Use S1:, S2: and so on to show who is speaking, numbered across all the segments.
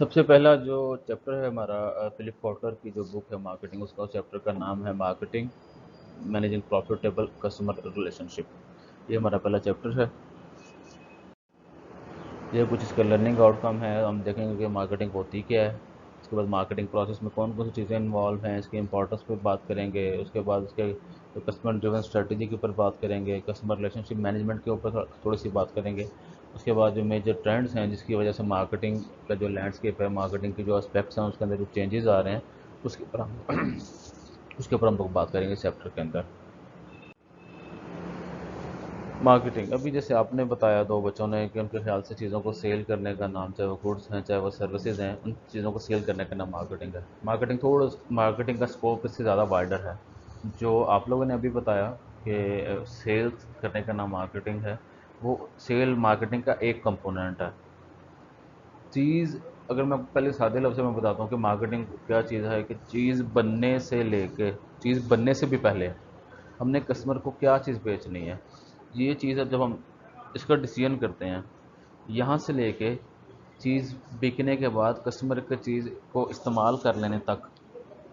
S1: सबसे पहला जो चैप्टर है हमारा फिलिप कॉटलर की जो बुक है मार्केटिंग, उसका चैप्टर का नाम है marketing managing profitable customer relationship. ये हमारा पहला चैप्टर है। ये कुछ इसका लर्निंग आउटकम है। हम देखेंगे कि मार्केटिंग होती क्या है, उसके बाद मार्केटिंग प्रोसेस में कौन कौन सी चीज़ें इन्वॉल्व हैं, इसकी इंपॉर्टेंस पर बात करेंगे। उसके बाद उसके जो कस्टमर ड्रिवन स्ट्रेटजी के ऊपर बात करेंगे, कस्टमर रिलेशनशिप मैनेजमेंट के ऊपर थोड़ी सी बात करेंगे। उसके बाद जो मेजर ट्रेंड्स हैं जिसकी वजह से मार्केटिंग का जो लैंडस्केप है, मार्केटिंग के जो एस्पेक्ट्स हैं उसके अंदर जो चेंजेस आ रहे हैं, उसके ऊपर हम उसके ऊपर हम लोग बात करेंगे चैप्टर के अंदर। मार्केटिंग, अभी जैसे आपने बताया दो बच्चों ने कि उनके ख्याल से चीज़ों को सेल करने का नाम, चाहे वो गुड्स हैं चाहे वो सर्विसेज हैं, उन चीज़ों को सेल करने का नाम मार्केटिंग है। मार्केटिंग का स्कोप इससे ज़्यादा वाइडर है। जो आप लोगों ने अभी बताया कि सेल्स करने का नाम मार्केटिंग है, वो सेल मार्केटिंग का एक कंपोनेंट है। चीज़, अगर मैं आपको पहले सादे लफ्ज़ में बताता हूँ कि मार्केटिंग क्या चीज़ है, कि चीज़ बनने से लेके चीज़ बनने से भी पहले हमने कस्टमर को क्या चीज़ बेचनी है, ये चीज़ है। जब हम इसका डिसीजन करते हैं, यहाँ से लेके चीज़ बिकने के बाद कस्टमर के चीज़ को इस्तेमाल कर लेने तक,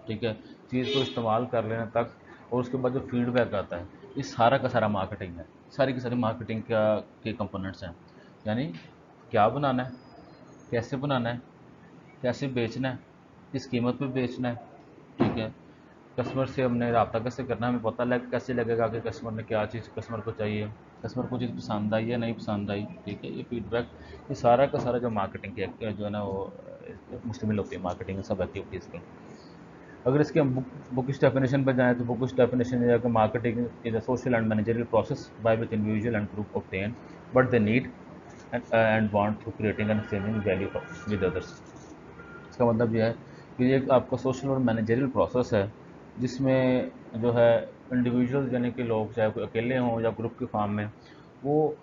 S1: ठीक है, चीज़ को इस्तेमाल कर लेने तक, और उसके बाद जो फीडबैक आता है, ये सारा का सारा मार्केटिंग है। सारी की सारी मार्केटिंग का के कंपोनेंट्स हैं। यानी क्या बनाना है, कैसे बनाना है, कैसे बेचना है, किस कीमत पे बेचना है, ठीक है, कस्टमर से हमने रब्ता कैसे करना है, हमें पता कैसे लगेगा कि कस्टमर ने क्या चीज़ कस्टमर को चाहिए, कस्टमर को चीज़ पसंद आई या नहीं पसंद आई, ठीक है, ये फीडबैक, ये सारा का सारा जो मार्केटिंग की जो है ना वो मुश्तमिल होती है मार्केटिंग सब एक्टिविटीज़ की। अगर इसके हम बुकिश डेफिनेशन पर जाएँ तो बुकिश डेफिनेशन है कि marketing is a social and managerial process by which individual and group obtain but they need and want through creating and exchanging value with others. इसका मतलब यह है कि ये एक आपका सोशल और मैनेजरियल प्रोसेस है, जिसमें जो है इंडिविजुअल यानी कि लोग, चाहे कोई अकेले हों या ग्रुप के फॉर्म में, वो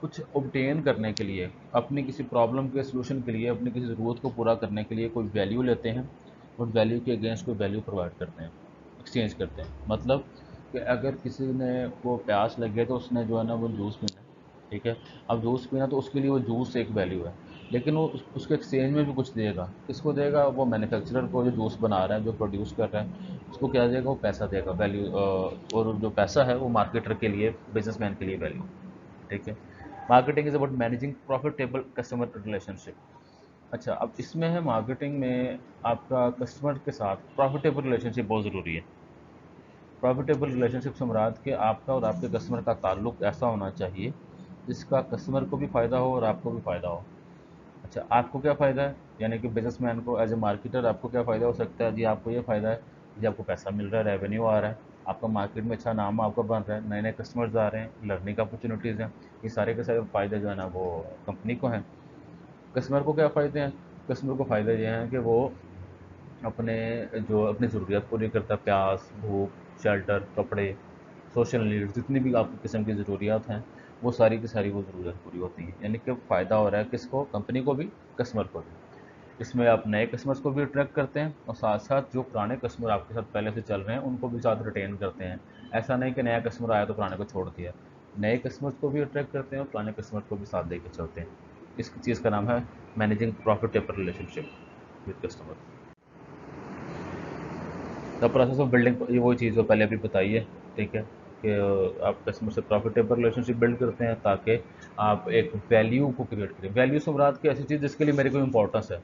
S1: कुछ ऑब्टेन करने के लिए, अपनी किसी प्रॉब्लम के सलूशन के लिए, अपनी किसी ज़रूरत को पूरा करने के लिए कोई वैल्यू लेते हैं और वैल्यू के अगेंस्ट कोई वैल्यू प्रोवाइड करते हैं, एक्सचेंज करते हैं। मतलब कि अगर किसी ने को प्यास लगे तो उसने जो है ना वो जूस पीना है, ठीक है, अब जूस पीना तो उसके लिए वो जूस एक वैल्यू है, लेकिन वो उसके एक्सचेंज में भी कुछ देगा। किसको देगा? वो मैन्युफैक्चरर को, जो जूस बना रहा है, जो प्रोड्यूस कर रहा है, उसको क्या देगा? वो पैसा देगा, वैल्यू। और जो पैसा है वो मार्केटर के लिए, बिजनेसमैन के लिए वैल्यू, ठीक है। Marketing is about managing profitable customer relationship. अच्छा, अब इसमें है मार्केटिंग में आपका कस्टमर के साथ प्रॉफिटेबल रिलेशनशिप बहुत ज़रूरी है। प्रॉफिटेबल रिलेशनशिप से मुराद कि आपका और आपके कस्टमर का ताल्लुक ऐसा होना चाहिए जिसका कस्टमर को भी फ़ायदा हो और आपको भी फ़ायदा हो। अच्छा, आपको क्या फ़ायदा है? यानी कि बिजनेसमैन को, एज ए मार्केटर, आपको क्या फ़ायदा हो सकता है? जी, आपको ये फ़ायदा है कि आपको पैसा मिल रहा है, रेवेन्यू आ रहा है, आपका मार्केट में अच्छा नाम आपका बन रहा है, नए नए कस्टमर्स आ रहे हैं, लर्निंग अपॉर्चुनिटीज़ हैं। ये सारे के सारे फ़ायदे जो है ना वो कंपनी को हैं। कस्टमर को क्या फ़ायदे हैं? कस्टमर को फ़ायदे ये हैं कि वो अपने अपनी ज़रूरियात पूरी करता है, प्यास, भूख, शेल्टर, कपड़े, सोशल नीड्स, जितनी भी आपकी किस्म की ज़रूरियात हैं, वो सारी की सारी वो ज़रूरियात पूरी होती हैं। यानी कि फ़ायदा हो रहा है किसको? कंपनी को भी, कस्टमर को भी। इसमें आप नए कस्टमर्स को भी अट्रैक्ट करते हैं और साथ साथ जो पुराने कस्टमर आपके साथ पहले से चल रहे हैं उनको भी साथ रिटेन करते हैं। ऐसा नहीं कि नया कस्टमर आया तो पुराने को छोड़ दिया। नए कस्टमर्स को भी अट्रैक्ट करते हैं और पुराने कस्टमर को भी साथ देकर चलते हैं। इस चीज़ का नाम है managing profitable relationship with customer. The process of building, ये वही चीज़ जो पहले अभी बताई है, ठीक है, कि आप कस्टमर से प्रॉफिटेबल रिलेशनशिप बिल्ड करते हैं ताकि आप एक वैल्यू को क्रिएट करें। वैल्यू से मुराद की ऐसी चीज़ जिसके लिए मेरे को इंपॉर्टेंस है।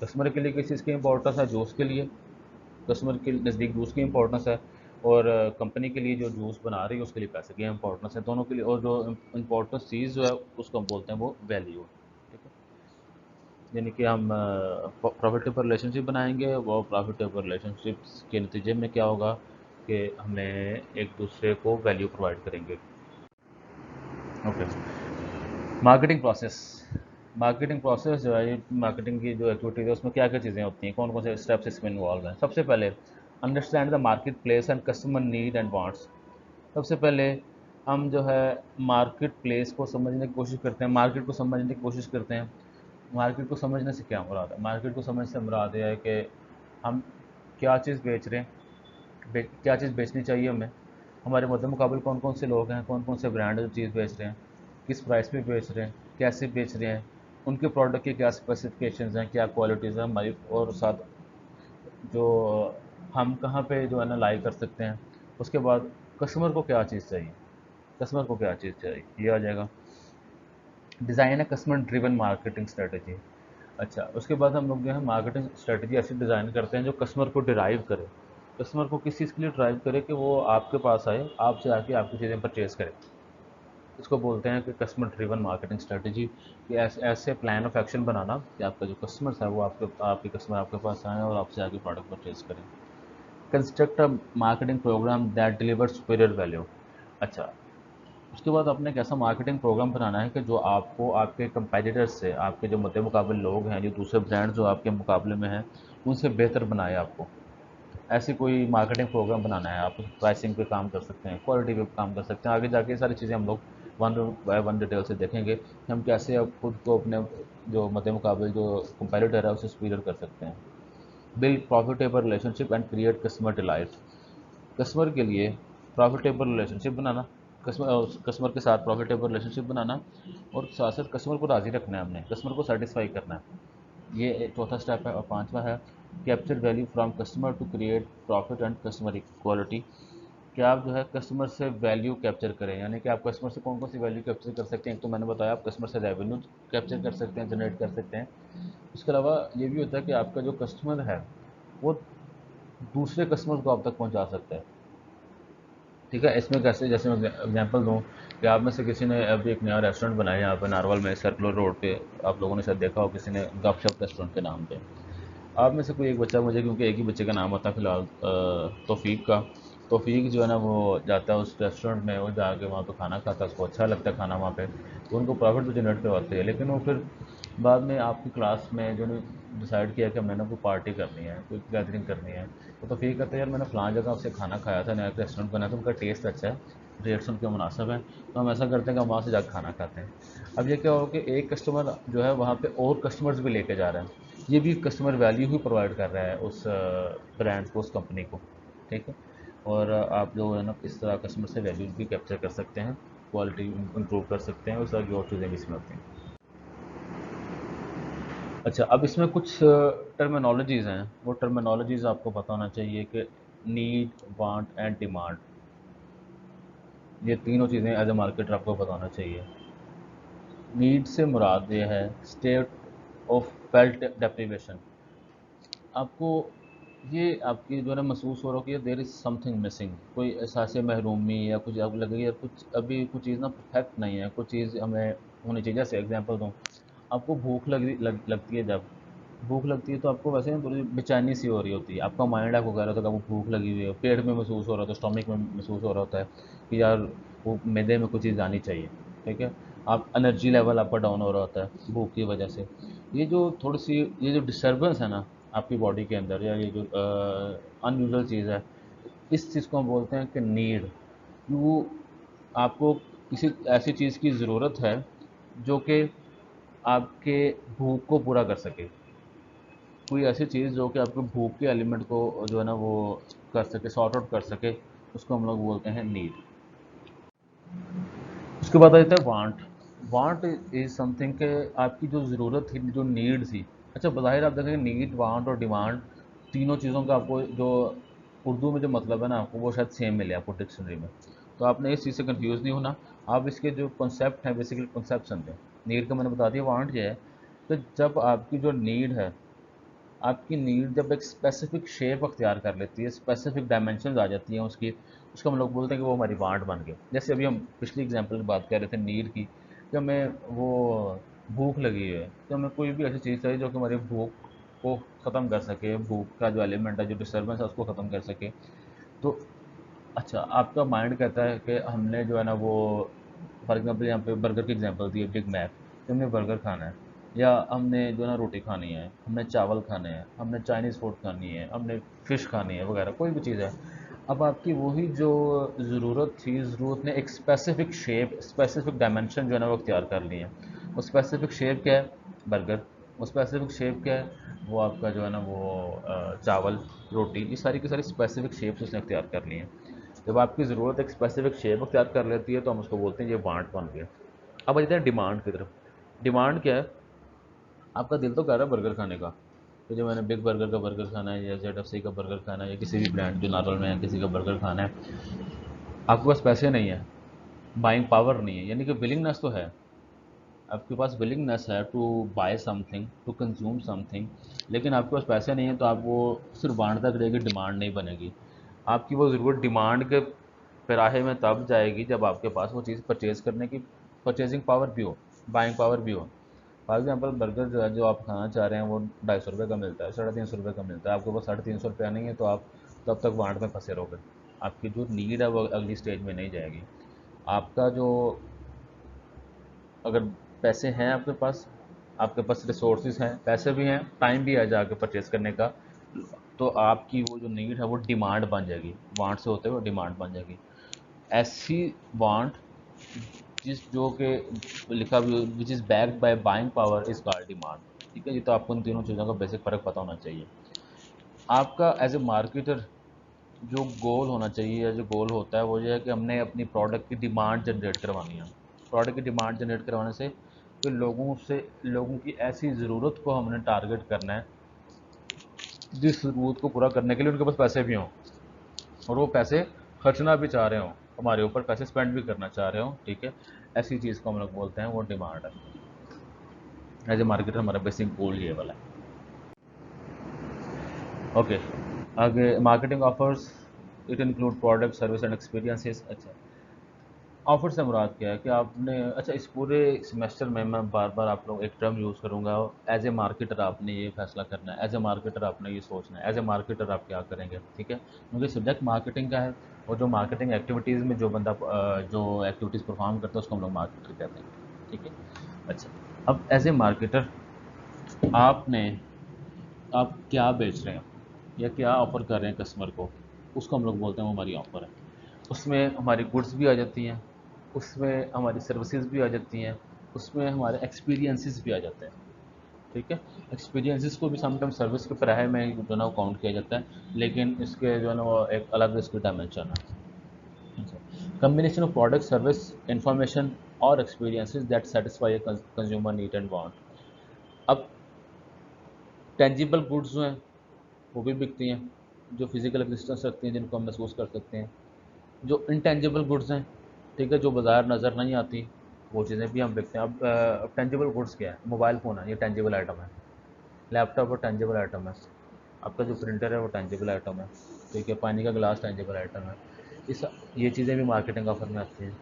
S1: कस्टमर के लिए किस चीज़ की इंपॉर्टेंस है? जूस के लिए कस्टमर के नज़दीक जूस की इंपॉर्टेंस है, और कंपनी के लिए जो जूस बना रही है उसके लिए पैसे की इंपॉर्टेंस है, दोनों के लिए। और जो इंपॉर्टेंस चीज़ जो है उसको हम बोलते हैं वो वैल्यू है, ठीक है। यानी कि हम प्रॉफिटेबल रिलेशनशिप बनाएंगे, वो प्रॉफिटेबल रिलेशनशिप्स के नतीजे में क्या होगा कि हमें एक दूसरे को वैल्यू प्रोवाइड करेंगे। Okay, marketing process. Marketing process जो है, ये मार्केटिंग की जो एक्टिविटीज़ है उसमें क्या क्या चीज़ें होती हैं, कौन कौन से स्टेप्स इसमें इन्वॉल्व हैं। सबसे पहले understand the market place and customer need and wants. सबसे पहले हम जो है मार्केट प्लेस को समझने की कोशिश करते हैं, मार्केट को समझने की कोशिश करते हैं। मार्केट को समझने से क्या मुराद है? मार्केट को समझने से मुराद यह है कि हम क्या चीज़ बेच रहे हैं, क्या चीज़ बेचनी चाहिए हमें, हमारे मद्दे मुकाबले कौन कौन से लोग हैं, कौन कौन से ब्रांड जो चीज़ बेच रहे हैं, किस प्राइस पे बेच रहे हैं, कैसे बेच रहे हैं, उनके प्रोडक्ट की क्या स्पेसिफिकेशंस हैं, क्या क्वालिटीज़ हैं हमारी, और साथ जो हम कहाँ पे जो है ना लाई कर सकते हैं। उसके बाद कस्टमर को क्या चीज़ चाहिए, कस्टमर को क्या चीज़ चाहिए, ये आ जाएगा। डिज़ाइन है कस्टमर ड्रिवन मार्केटिंग स्ट्रेटजी। अच्छा, उसके बाद हम लोग जो है मार्केटिंग स्ट्रेटजी ऐसी डिज़ाइन करते हैं जो कस्टमर को डिराइव करे, कस्टमर को किस चीज़ के लिए ड्राइव करे कि वो आपके पास आए, आपसे आके आपकी चीज़ें परचेज़ करे। इसको बोलते हैं कि कस्टमर ड्रिवन मार्केटिंग स्ट्रेटजी, कि ऐसे ऐसे प्लान ऑफ एक्शन बनाना कि आपका जो कस्टमर्स है वो आपके कस्टमर आपके पास आएँ और आपसे आके प्रोडक्ट परचेज़ करें। Construct a marketing programme that deliver superior value. अच्छा, उसके बाद आपने एक ऐसा मार्केटिंग प्रोग्राम बनाना है कि जो आपको आपके कंपेटिटर्स से, आपके जो मद्दे मुकाबले लोग हैं, जो दूसरे ब्रांड जो आपके मुकाबले में हैं, उनसे बेहतर बनाए आपको। ऐसे कोई मार्केटिंग प्रोग्राम बनाना है, आप प्राइसिंग पे काम कर सकते हैं, क्वालिटी पे काम कर सकते हैं। आगे जाके ये सारी चीज़ें हम लोग वन बाय वन डिटेल से देखेंगे कि हम कैसे अब खुद को अपने जो मद्दे मुकाबले जो कंपेटिटर है उससे सुपीरियर कर सकते हैं। Build profitable relationship and create customer delight. Customer के लिए प्रॉफिटेबल रिलेशनशिप बनाना, कस्टमर के साथ प्रॉफिटेबल रिलेशनशिप बनाना, और साथ साथ कस्टमर को राज़ी रखना है, हमने कस्टमर को सेटिस्फाई करना है। ये चौथा स्टेप है। और पांचवा है capture value from customer to create profit and customer equality. कि आप जो है कस्टमर से वैल्यू कैप्चर करें, यानी कि आप कस्टमर से कौन कौन सी वैल्यू कैप्चर कर सकते हैं। एक तो मैंने बताया आप कस्टमर से रेवेन्यू कैप्चर कर सकते हैं, जनरेट कर सकते हैं। इसके अलावा ये भी होता है कि आपका जो कस्टमर है वो दूसरे कस्टमर को आप तक पहुंचा सकता है। ठीक है, इसमें कैसे, जैसे मैं एग्जांपल दूं कि आप में से किसी ने अभी एक नया रेस्टोरेंट बनाया यहाँ पे नारवल में, सर्कुलर रोड पे, आप लोगों ने शायद देखा हो, किसी ने गपशप रेस्टोरेंट के नाम पे। आप में से कोई एक बच्चा, मुझे क्योंकि एक ही बच्चे का नाम होता है फिलहाल, तौफीक का। तौफीक जो है ना वो जाता है उस रेस्टोरेंट में, वो जाके वहाँ पे खाना खाता है, उसको अच्छा लगता है खाना वहाँ पे, तो उनको प्रॉफिट भी जनरेट करवाते हैं। लेकिन वो फिर बाद में आपकी क्लास में जो डिसाइड किया कि मैंने कोई पार्टी करनी है, कोई गैदरिंग करनी है, तो तौफीक कहता है यार मैंने फ़लाँ जगह से खाना खाया था, नया रेस्टोरेंट बनाया था, उनका टेस्ट अच्छा है, रेट्स उनके मुनासिब हैं, तो हम ऐसा करते हैं कि हम वहाँ से जाकर खाना खाते हैं। अब ये क्या हो कि एक कस्टमर जो है वहाँ पे और कस्टमर्स भी लेके जा रहा है, ये भी कस्टमर वैल्यू ही प्रोवाइड कर रहा है उस ब्रांड को, उस कंपनी को। ठीक है, और आप जो है ना इस तरह कस्टमर से वैल्यू भी कैप्चर कर सकते हैं, क्वालिटी इंप्रूव कर सकते हैं, उस तरह की और चीज़ें भी इसमें होती हैं। अच्छा, अब इसमें कुछ टर्मिनोलॉजीज़ हैं, वो टर्मिनोलॉजीज़ आपको पता होना चाहिए कि नीड, वांट एंड डिमांड, ये तीनों चीज़ें एज ए मार्केटर आपको पता होना चाहिए। नीड से मुराद ये है स्टेट ऑफ फेल्ट डेप्रिवेशन। आपको ये आपकी जो है ना महसूस हो रहा हो कि देयर इज़ समथिंग मिसिंग, कोई एहसास महरूमी, या कुछ आपको लगेगा यार कुछ अभी कुछ चीज़ ना परफेक्ट नहीं है, कुछ चीज़ हमें होनी चाहिए। जैसे एग्जांपल दूँ, आपको भूख लगती है, जब भूख लगती है तो आपको वैसे ना थोड़ी बेचैनी सी हो रही होती है, आपका माइंड आपको कह रहा होता है कि आपको भूख लगी हुई है, पेट में महसूस हो रहा होता है, स्टोमक में महसूस हो रहा होता है कि यार वो मैदे में कुछ चीज़ आनी चाहिए। ठीक है, आप एनर्जी लेवल आपका डाउन हो रहा होता है भूख की वजह से। ये जो थोड़ी सी ये जो डिस्टर्बेंस है ना आपकी बॉडी के अंदर, या ये जो अनयूजुअल चीज़ है, इस चीज़ को हम बोलते हैं कि नीड। वो आपको किसी ऐसी चीज़ की ज़रूरत है जो कि आपके भूख को पूरा कर सके, कोई ऐसी चीज़ जो कि आपके भूख के एलिमेंट को जो है ना वो कर सके, सॉर्ट आउट कर सके, उसको हम लोग बोलते हैं नीड। उसके बाद आ जाता है वांट। वांट इज समथिंग कि आपकी जो ज़रूरत थी, जो नीड थी। अच्छा, बज़ाहिर आप देखेंगे नीड, वांट और डिमांड, तीनों चीज़ों का आपको जो उर्दू में जो मतलब है ना आपको वो शायद सेम मिले आपको डिक्शनरी में, तो आपने इस चीज़ से कंफ्यूज नहीं होना। आप इसके जो कॉन्सेप्ट हैं, बेसिकली कॉन्सेप्ट समझें। नीड का मैंने बता दिया, वांट ये है कि जब आपकी जो नीड है, आपकी नीड जब एक स्पेसिफिक शेप अख्तियार कर लेती है, स्पेसिफिक डायमेंशन आ जाती हैं उसकी, उसको हम लोग बोलते हैं कि वो हमारी वांट बन गई। जैसे अभी हम पिछली एग्जांपल की बात कर रहे थे नीड की, कि हमें वो भूख लगी है, तो हमें कोई भी ऐसी चीज़ चाहिए जो कि हमारी भूख को ख़त्म कर सके, भूख का जो एलिमेंट है, जो डिस्टर्बेंस है, उसको ख़त्म कर सके। तो अच्छा, आपका माइंड कहता है कि हमने जो है ना वो, फॉर एग्जांपल यहाँ पे बर्गर की एग्जांपल दी है, बिग मैक, कि हमने बर्गर खाना है, या हमने जो है ना रोटी खानी है, हमने चावल खाने हैं, हमने चाइनीज़ फूड खानी है, हमने फ़िश खानी है, वगैरह कोई भी चीज़ है। अब आपकी वही जो ज़रूरत थी, ज़रूरत ने एक स्पेसिफिक शेप, स्पेसिफिक डायमेंशन जो है ना वो अख्तियार कर लिए हैं। वो स्पेसिफिक शेप क्या है? बर्गर। वो स्पेसिफिक शेप क्या है? वो आपका जो है ना वो चावल, रोटी, ये सारी की सारी स्पेसिफिक शेप्स उसने अख्तियार कर ली हैं। जब आपकी ज़रूरत एक स्पेसिफिक शेप अख्तियार कर लेती है तो हम उसको बोलते हैं ये वांट बन गया। अब आ जाते हैं डिमांड की तरफ। डिमांड क्या है? आपका दिल तो कर रहा है बर्गर खाने का, तो जो मैंने बिग बर्गर का बर्गर खाना है या ZFC का बर्गर खाना है या किसी भी ब्रांड जो नॉर्मल में है किसी का बर्गर खाना है, आपके पास पैसे नहीं है, बाइंग पावर नहीं है, यानी कि विलिंगनेस तो है, आपके पास विलिंगनेस है to buy something, to consume something, लेकिन आपके पास पैसे नहीं है, तो आप वो सिर्फ बांटता करेगी, डिमांड नहीं बनेगी। आपकी वो ज़रूरत डिमांड के पैराहे में तब जाएगी जब आपके पास वो चीज़ परचेज़ करने की परचेजिंग पावर भी हो, बाइंग पावर भी हो। फॉर एग्जाम्पल बर्गर जो है जो आप खाना चाह रहे हैं वो 250 रुपये का मिलता है, 350 रुपये का मिलता है, आपके पास 350 रुपया नहीं है, तो आप तब तक बांट में फंसे रहोगे, आपकी जो नीड है वो अगली स्टेज में नहीं जाएगी। आपका जो, अगर पैसे हैं आपके पास रिसोर्सेज हैं, पैसे भी हैं, टाइम भी है जाके परचेज करने का, तो आपकी वो जो नीड है वो डिमांड बन जाएगी, वांट से होते हुए डिमांड बन जाएगी। ऐसी वांट जिस जो कि लिखा which is backed by buying power is called demand. ठीक है जी, तो आपको इन तीनों चीज़ों का बेसिक फ़र्क पता होना चाहिए। आपका एज ए मार्केटर जो गोल होना चाहिए या जो गोल होता है वो ये है कि हमने अपनी प्रोडक्ट की डिमांड जनरेट करवानी है। प्रोडक्ट की डिमांड जनरेट करवाने से फिर लोगों की ऐसी ज़रूरत को हमने टारगेट करना है जिस ज़रूरत को पूरा करने के लिए उनके पास पैसे भी हों, और वो पैसे खर्चना भी चाह रहे हों, हमारे ऊपर पैसे स्पेंड भी करना चाह रहे हों। ठीक है, ऐसी चीज़ को हम लोग बोलते हैं वो डिमांड है। एज ए मार्केटर हमारा बेसिक गोल ये वाला है। ओके, आगे marketing offers, it include product service and experiences. अच्छा, ऑफर से मुराद क्या है कि आपने, अच्छा इस पूरे सेमेस्टर में मैं बार बार आप लोग एक टर्म यूज़ करूँगा, एज ए मार्केटर आपने ये फैसला करना है, एज ए मार्केटर आपने ये सोचना है, एज ए मार्केटर आप क्या करेंगे। ठीक है, क्योंकि सब्जेक्ट मार्केटिंग का है, और जो मार्केटिंग एक्टिविटीज़ में जो बंदा जो एक्टिविटीज़ परफॉर्म करता है उसको हम लोग मार्केटर कहते हैं। ठीक है, अच्छा, अब एज ए मार्केटर आपने, आप क्या बेच रहे हैं या क्या ऑफ़र कर रहे हैं कस्टमर को, उसको हम लोग बोलते हैं वो हमारी ऑफ़र है। उसमें हमारी गुड्स भी आ जाती हैं, उसमें हमारी सर्विसेज भी आ जाती हैं, उसमें हमारे एक्सपीरियंसेस भी आ जाते हैं। ठीक है, एक्सपीरियंसेस को भी समटाइम सर्विस के पराहे में जो है ना वो काउंट किया जाता है, लेकिन इसके जो है ना वो एक अलग इसकी डायमेंशन है। Combination of product service information और experiences that satisfy consumer need and want. अब टेंजिबल गुड्स जो हैं वो भी बिकती हैं, जो फिजिकल एग्जिस्टेंस रखती हैं, जिनको हम महसूस कर सकते हैं। जो इनटेंजिबल गुड्स हैं, ठीक है, जो बाजार नज़र नहीं आती, वो चीज़ें भी हम देखते हैं। अब टेंजिबल गुड्स क्या है, मोबाइल फ़ोन है, ये टेंजिबल आइटम है, लैपटॉप वो टेंजिबल आइटम है, आपका जो प्रिंटर है वो टेंजिबल आइटम है। ठीक है, पानी का गिलास टेंजिबल आइटम है। इस ये चीज़ें भी मार्केटिंग ऑफर में आती हैं।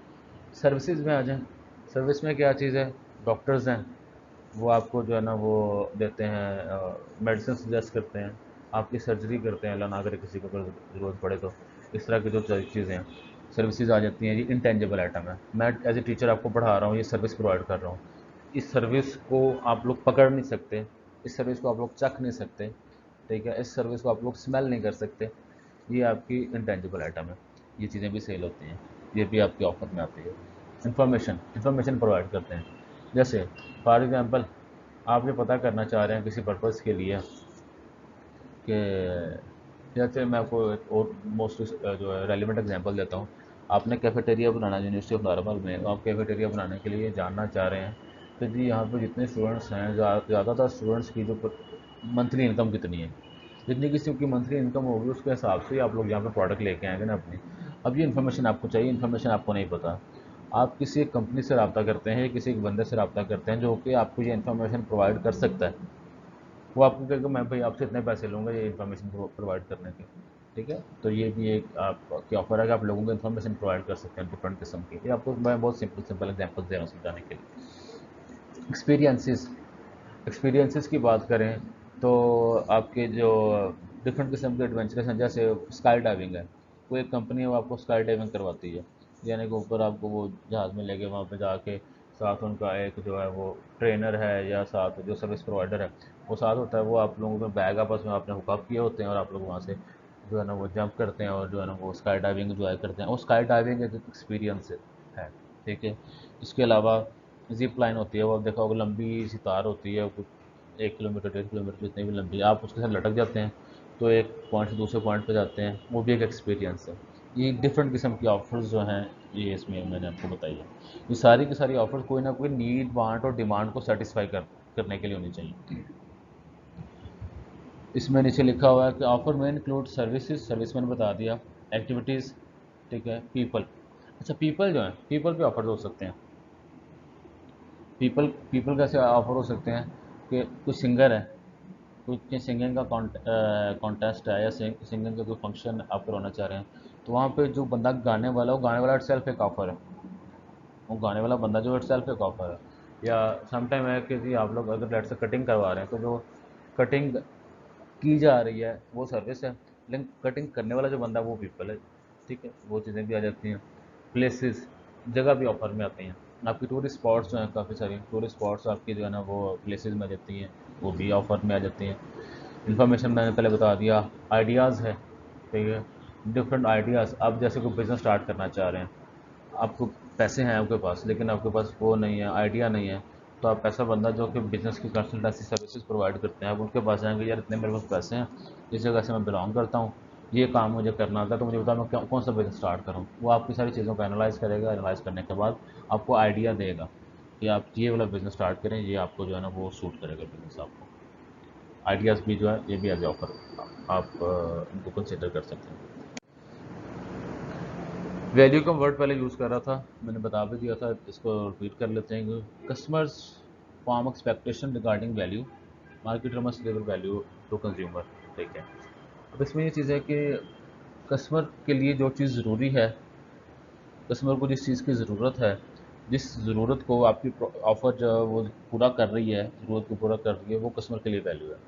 S1: सर्विसेज में आ जाएं, सर्विस में क्या चीज़ है, डॉक्टर्स हैं, वो आपको जो है ना वो देते हैं, मेडिसिन सजेस्ट करते हैं, आपकी सर्जरी करते हैं, अल्लाह ना करे किसी को अगर ज़रूरत पड़े तो। इस तरह की जो चीज़ें हैं, सर्विसेज आ जाती हैं, ये इनटेंजिबल आइटम है। मैं एज ए टीचर आपको पढ़ा रहा हूँ, ये सर्विस प्रोवाइड कर रहा हूँ, इस सर्विस को आप लोग पकड़ नहीं सकते, इस सर्विस को आप लोग चख नहीं सकते। ठीक है, इस सर्विस को आप लोग स्मेल नहीं कर सकते, ये आपकी इंटेंजिबल आइटम है। ये चीज़ें भी सेल होती हैं, ये भी आपके ऑफर में आती है। इंफॉर्मेशन प्रोवाइड करते हैं, जैसे फॉर एग्जांपल आप ये पता करना चाह रहे हैं किसी पर्पज़ के लिए कि, जैसे मैं आपको एक और मोस्ट जो है रेलिवेंट एग्जांपल देता हूँ। आपने कैफेटेरिया बनाना है यूनिवर्सिटी ऑफ नॉर्मल में, तो आप कैफेटेरिया बनाने के लिए जानना चाह रहे हैं कि जी यहाँ पर जितने स्टूडेंट्स हैं, ज़्यादातर स्टूडेंट्स की जो मंथली इनकम कितनी है, जितनी किसी की मंथली इनकम होगी उसके हिसाब से ही आप लोग यहाँ पे प्रोडक्ट लेके आएंगे ना अपनी। अब ये इन्फॉर्मेशन आपको चाहिए, इन्फॉर्मेशन आपको नहीं पता, आप किसी एक कंपनी से रब्ता करते हैं, किसी एक बंदे से रब्ता करते हैं जो कि आपको ये इन्फॉर्मेशन प्रोवाइड कर सकता है। वो आपको कहेगा मैं भाई आपसे इतने पैसे लूँगा ये इन्फॉर्मेशन प्रोवाइड करने के। ठीक है, तो ये भी एक आपकी ऑफर है कि आप लोगों को इन्फॉर्मेशन प्रोवाइड कर सकते हैं डिफरेंट किस्म की। ये आपको मैं बहुत सिंपल सिंपल एग्जांपल्स दे रहा हूँ समझाने के लिए। एक्सपीरियंसेस, एक्सपीरियंसेस की बात करें तो आपके जो डिफरेंट किस्म के एडवेंचरस हैं, जैसे स्काई डाइविंग है, कोई एक कंपनी है वो आपको स्काई डाइविंग करवाती है, यानी कि ऊपर आपको वो जहाज़ में लेके वहाँ पे जाके, साथ उनका एक जो है वो ट्रेनर है या साथ जो सर्विस प्रोवाइडर है वो साथ होता है, वो आप लोगों में बैग आपस में आपने हुकअप किए होते हैं और आप लोग वहाँ से जो है ना वो जंप करते हैं और जो है ना वो स्काई डाइविंग इंजॉय करते हैं, और स्काई डाइविंग एक एक्सपीरियंस है। ठीक है, इसके अलावा जिप लाइन होती है, वो आप देखा होगा, लंबी सी तार होती है, कुछ 1 किलोमीटर 1.5 किलोमीटर जितनी भी लंबी, आप उसके साथ लटक जाते हैं तो एक पॉइंट से दूसरे पॉइंट पे जाते हैं, वो भी एक एक्सपीरियंस है। ये डिफरेंट किस्म की ऑफ़र्स जो हैं ये इसमें मैंने आपको बताई है। ये सारी की सारी ऑफ़र्स कोई ना कोई नीड वांट और डिमांड को सेटिस्फाई करते हैं। करने के लिए होनी चाहिए। इसमें नीचे लिखा हुआ है कि ऑफर में इंक्लूड सर्विसेज, सर्विस मैंने बता दिया, एक्टिविटीज़, ठीक है, पीपल। अच्छा, पीपल जो है, पीपल पे ऑफर हो सकते हैं। पीपल पीपल कैसे ऑफर हो सकते हैं कि कोई सिंगर है, कोई सिंगिंग का कॉन्टेस्ट है, या सिंगिंग का कोई फंक्शन आप करवाना चाह रहे हैं, तो वहाँ पे जो बंदा गाने वाला, वो गाने वाला इटसेल्फ एक ऑफर है। वो गाने वाला बंदा जो इटसेल्फ एक ऑफर है। या समटाइम है कि जी आप लोग अगर लेट से कटिंग करवा रहे हैं, तो जो कटिंग की जा रही है वो सर्विस है, लेकिन कटिंग करने वाला जो बंदा वो पीपल है। ठीक है, वो चीज़ें भी आ जाती हैं। प्लेसेस, जगह भी ऑफर में आती हैं। आपकी टूरिस्ट स्पॉट्स जो हैं, काफ़ी सारी टूरिस्ट स्पॉट्स आपकी जो है ना वो प्लेसेस में आ जाती हैं, वो भी ऑफर में आ जाती हैं। इन्फॉर्मेशन मैंने पहले बता दिया। आइडियाज़ है, ठीक है, डिफरेंट आइडियाज़। आप जैसे कोई बिज़नेस स्टार्ट करना चाह रहे हैं, आपको पैसे हैं आपके पास, लेकिन आपके पास वो नहीं है, आइडिया नहीं है, तो आप ऐसा बंदा जो कि बिज़नेस की कंसल्टेंसी सर्विसेज प्रोवाइड करते हैं, आप उनके पास जाएंगे, यार इतने मेरे पास पैसे हैं, इस जगह से मैं बिलोंग करता हूँ, ये काम मुझे करना था, तो मुझे बताओ मैं कौन सा बिज़नेस स्टार्ट करूँ। वो आपकी सारी चीज़ों को एनालाइज करेगा, एनालाइज करने के बाद आपको आइडिया देगा कि आप ये वाला बिज़नेस स्टार्ट करें, ये आपको जो है ना वो सूट करेगा बिज़नेस आपको। आइडियाज़ भी जो है ये भी एज ऑफर आप इनको कंसिडर कर सकते हैं। वैल्यू का वर्ड पहले यूज़ कर रहा था, मैंने बता भी दिया था, इसको रिपीट कर लेते हैं। Customers form expectation regarding value, marketer must deliver value to consumer. ठीक है, अब इसमें ये चीज़ है कि कस्टमर के लिए जो चीज़ ज़रूरी है, कस्टमर को जिस चीज़ की ज़रूरत है, जिस ज़रूरत को आपकी ऑफ़र जो है वो पूरा कर रही है, ज़रूरत को पूरा कर रही है, वो कस्टमर के लिए वैल्यू है।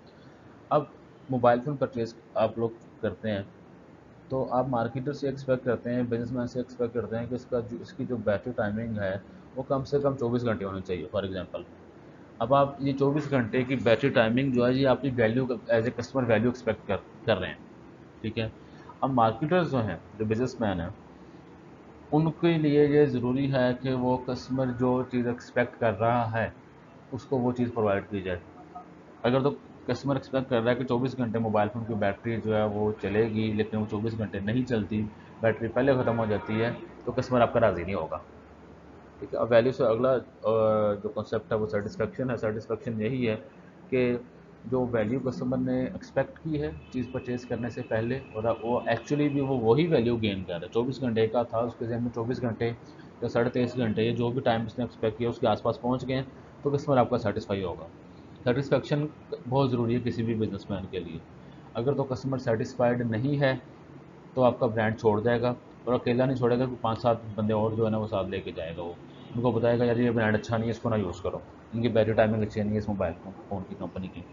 S1: अब मोबाइल फ़ोन परचेज़ आप लोग करते हैं, तो आप मार्केटर से एक्सपेक्ट करते हैं, बिजनेसमैन से एक्सपेक्ट करते हैं कि इसकी जो बैटरी टाइमिंग है वो कम से कम 24 घंटे होनी चाहिए, फॉर एग्जांपल। अब आप ये 24 घंटे की बैटरी टाइमिंग जो है, ये आपकी value as a customer value expect कर रहे हैं। ठीक है, अब मार्केटर्स जो हैं, जो बिजनेसमैन हैं, उनके लिए ये ज़रूरी है कि वो कस्टमर जो चीज़ एक्सपेक्ट कर रहा है उसको वो चीज़ प्रोवाइड की जाए। अगर तो कस्टमर एक्सपेक्ट कर रहा है कि 24 घंटे मोबाइल फ़ोन की बैटरी जो है वो चलेगी, लेकिन वो 24 घंटे नहीं चलती, बैटरी पहले ख़त्म हो जाती है, तो कस्टमर आपका राज़ी नहीं होगा। ठीक है, अब वैल्यू से अगला जो कॉन्सेप्ट है वो सेटिस्फेक्शन है। सेटिस्फेक्शन यही है कि जो वैल्यू कस्टमर ने एक्सपेक्ट की है चीज़ परचेज़ करने से पहले, और अब वो एक्चुअली भी वो वही वैल्यू गेन कर रहा है। 24 घंटे का था उसके जहन में, 24 घंटे या 23.5 घंटे, जो भी टाइम उसने एक्सपेक्ट किया उसके आसपास पहुंच गए, तो कस्टमर आपका सेटिस्फाई होगा। सेटिस्फेक्शन बहुत ज़रूरी है किसी भी बिजनेसमैन के लिए। अगर तो कस्टमर सेटिस्फाइड नहीं है तो आपका ब्रांड छोड़ जाएगा, और अकेला नहीं छोड़ेगा, कि 5-7 बंदे और जो है ना वो साथ लेके जाएगा। वो उनको बताएगा यार ये ब्रांड अच्छा नहीं है, इसको ना यूज़ करो, इनकी बैटरी टाइमिंग अच्छी नहीं है इस मोबाइल फ़ोन की कंपनी की।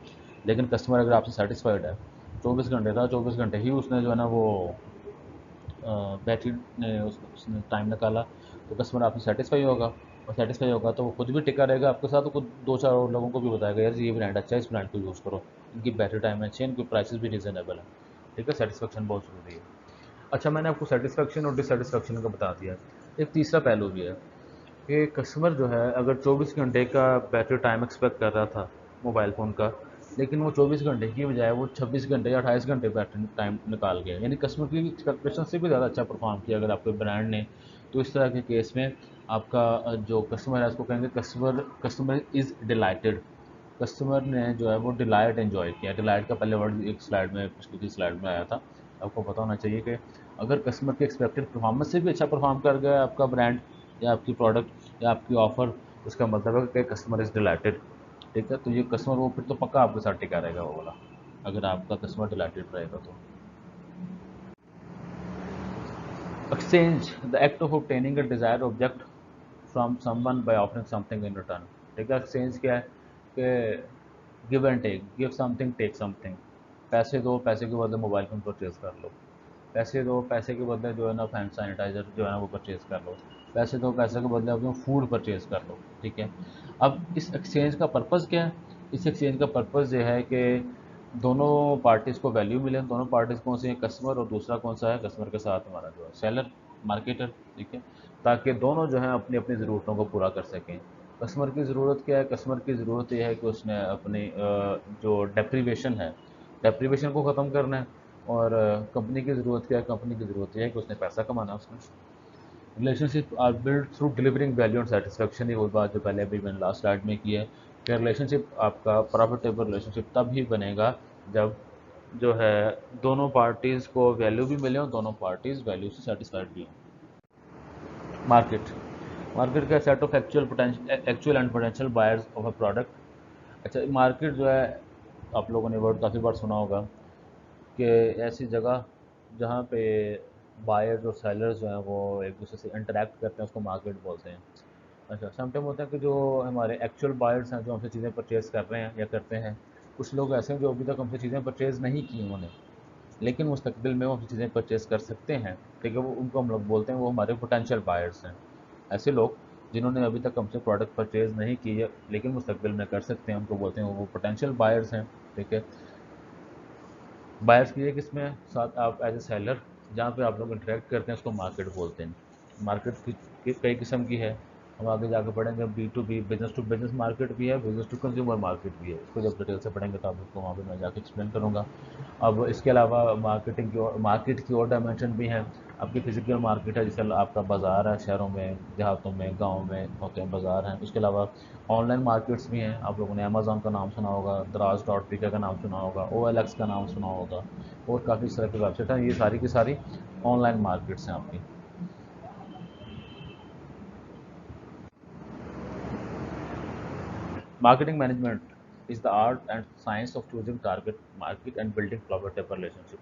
S1: लेकिन कस्टमर अगर आपसे सेटिस्फाइड है, 24 घंटे था, 24 घंटे ही उसने जो है ना वो बैटरी ने उसने टाइम निकाला, तो कस्टमर आपसे सेटिस्फाई होगा, और सेटिस्फाई होगा तो वो खुद भी टिका रहेगा आपके साथ, तो खुद 2-4 और लोगों को भी बताएगा यार ये ब्रांड अच्छा है, इस ब्रांड को यूज़ करो, इनकी बैटरी टाइम अच्छी है, इनकी प्राइसेस भी रीज़नेबल है। ठीक है, सेटिस्फेक्शन बहुत ज़रूरी है। अच्छा, मैंने आपको सेटिस्फेक्शन और डिससेटिस्फेक्शन का बता दिया। एक तीसरा पहलू भी है कि कस्टमर जो है अगर 24 घंटे का बैटरी टाइम एक्सपेक्ट कर रहा था मोबाइल फ़ोन का, लेकिन वो 24 घंटे की बजाय वो 26 घंटे या 28 घंटे बैटरी टाइम निकाल गया, यानी कस्टमर की एक्सपेक्टेशन से भी ज़्यादा अच्छा परफॉर्म किया अगर आपके ब्रांड ने, तो इस तरह के केस में आपका जो कस्टमर है उसको कहेंगे customer customer is dilated. Customer ने जो है वो डिलाइट एंजॉय किया। डिलाइट का पहले वर्ड एक स्लाइड में, पिछली की स्लाइड में आया था। आपको पता होना चाहिए कि अगर कस्टमर की एक्सपेक्टेड परफॉर्मेंस से भी अच्छा परफॉर्म कर गया आपका ब्रांड या आपकी प्रोडक्ट या आपकी ऑफर, उसका मतलब है कि कस्टमर इज़ डिलाइटेड। ठीक है, तो ये कस्टमर वो फिर तो पक्का आपके साथ टिका रहेगा वो वाला, अगर आपका कस्टमर डिलाइटेड रहेगा तो। Exchange, the act of obtaining a desired object from someone by offering something in return. ठीक है, एक्सचेंज क्या है कि give and take, give something take something. पैसे दो, पैसे के बदले मोबाइल फ़ोन परचेज़ कर लो। पैसे दो, पैसे के बदले जो है ना हैंड सैनिटाइज़र जो है ना वो परचेज़ कर लो। पैसे दो, पैसे के बदले अपना फूड परचेज़ कर लो। ठीक है, अब इस एक्सचेंज का पर्पज़ क्या है? इस एक्सचेंज का पर्पज़ ये है कि दोनों पार्टीज़ को वैल्यू मिले। दोनों पार्टीज़ कौन सी हैं? कस्टमर, और दूसरा कौन सा है? कस्टमर के साथ हमारा जो है सेलर, मार्केटर। ठीक है, ताकि दोनों जो हैं अपनी अपनी ज़रूरतों को पूरा कर सकें। कस्टमर की ज़रूरत क्या है? कस्टमर की ज़रूरत ये है कि उसने अपनी जो डेप्रीवेशन है, डेप्रीवेशन को ख़त्म करना है। और कंपनी की ज़रूरत क्या है? कंपनी की ज़रूरत ये है कि उसने पैसा कमाना है उसने। Relationship are build through delivering value and satisfaction, ये वो बात जो पहले अभी मैंने लास्ट स्लाइड में की है कि रिलेशनशिप आपका प्रॉफिटेबल रिलेशनशिप तब ही बनेगा जब जो है दोनों पार्टीज़ को वैल्यू भी मिले और दोनों पार्टीज़ वैल्यू से सेटिस्फाइड भी हों। मार्केट मार्केट का set of actual and potential buyers of a product. अच्छा, मार्केट जो है आप लोगों ने वर्ड काफ़ी बार सुना होगा कि ऐसी जगह जहाँ पे बायर्स और सेलर्स जो हैं वो एक दूसरे से इंटरेक्ट करते हैं, उसको मार्केट बोलते हैं। अच्छा, समटाइम होता है कि जो हमारे एक्चुअल बायर्स हैं जो हमसे चीज़ें परचेज़ कर रहे हैं या करते हैं, कुछ लोग ऐसे हैं जो अभी तक हमसे चीज़ें परचेज़ नहीं की उन्होंने, लेकिन मुस्तकबिल में वो हमसे चीज़ें परचेज़ कर सकते हैं। ठीक है, वो उनको हम लोग बोलते हैं वो हमारे पोटेंशियल बायर्स हैं। ऐसे लोग जिन्होंने अभी तक हमसे प्रोडक्ट परचेज़ नहीं की है लेकिन मुस्तकबिल में कर सकते हैं, उनको बोलते हैं वो पोटेंशियल बायर्स हैं। ठीक है, बायर्स की एक इसमें साथ आप एज ए सेलर जहाँ पे आप लोग इंटरेक्ट करते हैं उसको मार्केट बोलते हैं। मार्केट की कई किस्म की है, हम आगे जाके पढ़ेंगे। B to B, business to business market भी है, बिजनेस टू कंज्यूमर मार्केट भी है। इसको जब डिटेल से पढ़ेंगे तो आपको वहाँ पे मैं जाके एक्सप्लेन करूँगा। अब इसके अलावा मार्केट की और डायमेंशन भी हैं। आपकी फिजिकल मार्केट है, जैसे आपका बाज़ार है, शहरों में, देहातों में, गाँव में होते हैं बाज़ार हैं। उसके अलावा ऑनलाइन मार्केट्स भी हैं। आप लोगों ने अमेज़न का नाम सुना होगा, दराज डॉट पी का नाम सुना होगा, OLX का नाम सुना होगा, और काफ़ी इस तरह की वेबसाइट हैं। ये सारी की सारी ऑनलाइन मार्केट्स हैं आपकी। Marketing management is the art and science of choosing target market and building profitable relationship.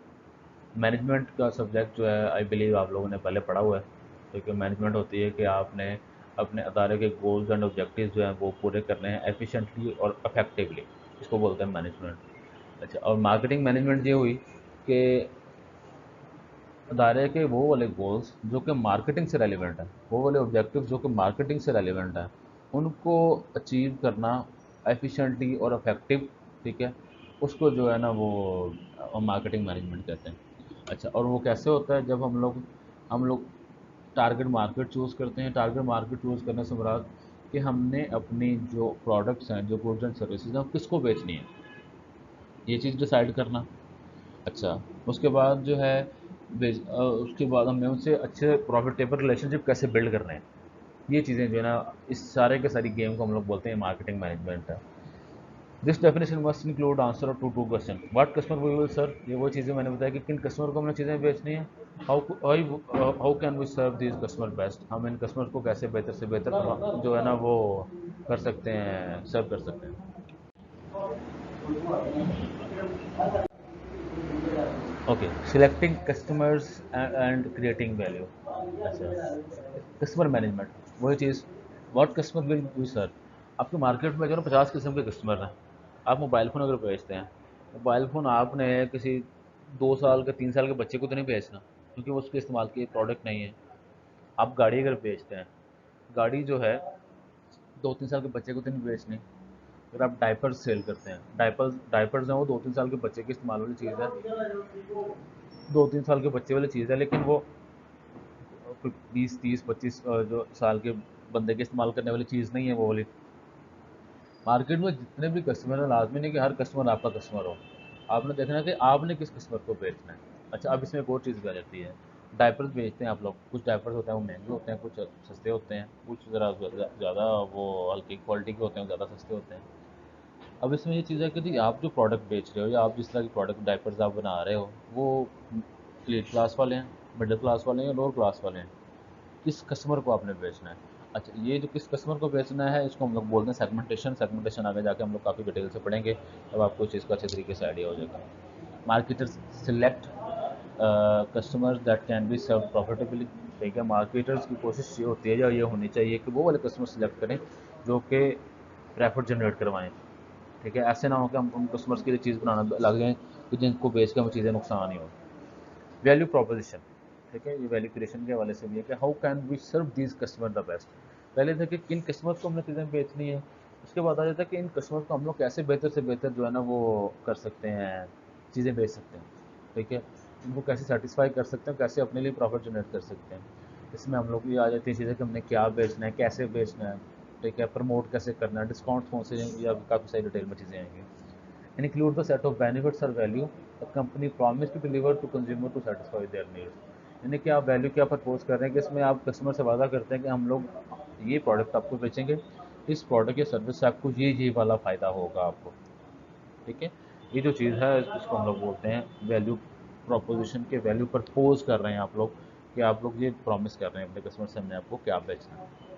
S1: Management का सब्जेक्ट जो है आई बिलीव आप लोगों ने पहले पढ़ा हुआ है। क्योंकि मैनेजमेंट होती है कि आपने अपने अदारे के गोल्स एंड ऑब्जेक्टिव्स जो हैं वो पूरे करने हैं एफिशिएंटली और इफेक्टिवली, इसको बोलते हैं मैनेजमेंट। अच्छा, और मार्केटिंग मैनेजमेंट ये हुई कि अदारे के वो वाले गोल्स जो कि मार्केटिंग से रेलिवेंट हैं, वो वाले ऑब्जेक्टिव्स जो कि मार्केटिंग से रेलिवेंट हैं, उनको अचीव करना एफिशिएंटली और इफेक्टिव। ठीक है, उसको जो है ना वो मार्केटिंग मैनेजमेंट कहते हैं। अच्छा, और वो कैसे होता है जब हम लोग टारगेट मार्केट चूज़ करते हैं। टारगेट मार्केट चूज़ करने से मुराद कि हमने अपनी जो प्रोडक्ट्स हैं, जो गुड्स एंड सर्विसेज हैं, वो किसको बेचनी है, ये चीज़ डिसाइड करना। अच्छा, उसके बाद जो है उसके बाद हमने उनसे अच्छे प्रॉफिटेबल रिलेशनशिप कैसे बिल्ड करने हैं, ये चीज़ें जो है ना, इस सारे के सारी गेम को हम लोग बोलते हैं मार्केटिंग मैनेजमेंट है। This definition must include answer to two question, what customer we will serve. ये वो चीज़ें मैंने बताया कि किन कस्टमर को हमने चीज़ें बेचनी है। How can we serve this customer best, हम इन कस्टमर को कैसे बेहतर से बेहतर जो है ना वो कर सकते हैं, सर्व कर सकते हैं। Okay, selecting customers and creating value. अच्छा, कस्टमर मैनेजमेंट वही चीज़, what customer will we serve. आपके मार्केट में जो है ना 50 किस्म के कस्टमर हैं। आप मोबाइल फ़ोन अगर बेचते हैं, मोबाइल फ़ोन आपने किसी 2 साल के 3 साल के बच्चे को तो नहीं बेचना, क्योंकि वो उसके इस्तेमाल की प्रोडक्ट नहीं है। आप गाड़ी अगर बेचते हैं, गाड़ी जो है 2-3 साल के बच्चे को तो नहीं बेचनी। अगर आप डायपर्स सेल करते हैं, डायपर्स डायपर्स हैं वो 2-3 साल के बच्चे के इस्तेमाल वाली चीज़ है, 2-3 साल के बच्चे वाली चीज़ है, लेकिन वो 20-30-25 जो साल के बंदे के इस्तेमाल करने वाली चीज़ नहीं है वो वाली। मार्केट में जितने भी कस्टमर हैं, लाजमी नहीं कि हर कस्टमर आपका कस्टमर हो। आपने देखना है कि आपने किस कस्टमर को बेचना है। अच्छा, अब इसमें एक और चीज़ भी आ जाती है। डायपर्स बेचते हैं आप लोग, कुछ डायपर्स होते हैं वो महंगे होते हैं, कुछ सस्ते होते हैं, कुछ ज़रा ज़्यादा वो हल्की क्वालिटी के होते हैं, ज़्यादा सस्ते होते हैं। अब इसमें ये चीज़ है कि जी आप जो प्रोडक्ट बेच रहे हो या आप जिस तरह की प्रोडक्ट डायपर्स आप बना रहे हो, वो एलीट क्लास वाले हैं, मिडिल क्लास वाले हैं या लोअर क्लास वाले हैं, किस कस्टमर को आपने बेचना है। अच्छा, ये जो किस कस्टमर को बेचना है इसको हम लोग बोलते हैं सेगमेंटेशन। सेगमेंटेशन आगे जाके हम लोग काफ़ी डिटेल से पढ़ेंगे, तब आपको इस चीज़ का अच्छे तरीके से आइडिया हो जाएगा। Marketers select customers that can be serve profitably. ठीक है, मार्केटर्स की कोशिश ये होती है या ये होनी चाहिए कि वो वाले कस्टमर सेलेक्ट करें जो कि प्रॉफिट जनरेट करवाएं। ठीक है, ऐसे ना हो कि हम उन कस्टमर्स के लिए चीज़ बनाना लग जाएँ कि जिनको बेच के हमें चीज़ें नुकसान ही हो। वैल्यू प्रोपोजिशन, ठीक है, ये वैल्यू क्रिएशन के हवाले से भी है कि how can we serve these customer the best. पहले था कि किन कस्टमर्स को हमने चीज़ें बेचनी है, उसके बाद आ जाता है कि इन कस्टमर को हम लोग कैसे बेहतर से बेहतर जो है ना वो कर सकते हैं, चीज़ें बेच सकते हैं। ठीक है, उनको कैसे सेटिस्फाई कर सकते हैं, कैसे अपने लिए प्रॉफिट जनरेट कर सकते हैं। इसमें हम लोग ये आ जाती है चीज़ें कि हमने क्या बेचना है, कैसे बेचना है, ठीक है, प्रमोट कैसे करना है, डिस्काउंट कौन से, या काफ़ी सारी डिटेल में चीज़ें आएंगी। Include the set of benefits or value the company promised to deliver to consumer to satisfy their needs। यानी कि आप वैल्यू क्या प्रपोज कर रहे हैं कि इसमें आप कस्टमर से वादा करते हैं कि हम लोग ये प्रोडक्ट आपको बेचेंगे, इस प्रोडक्ट या सर्विस से आपको ये वाला फ़ायदा होगा आपको। ठीक है, ये जो चीज़ है इसको हम लोग बोलते हैं वैल्यू प्रोपोजिशन के वैल्यू प्रपोज कर रहे हैं आप लोग, कि आप लोग ये प्रॉमिस कर रहे हैं अपने कस्टमर से हमने आपको क्या बेचना है।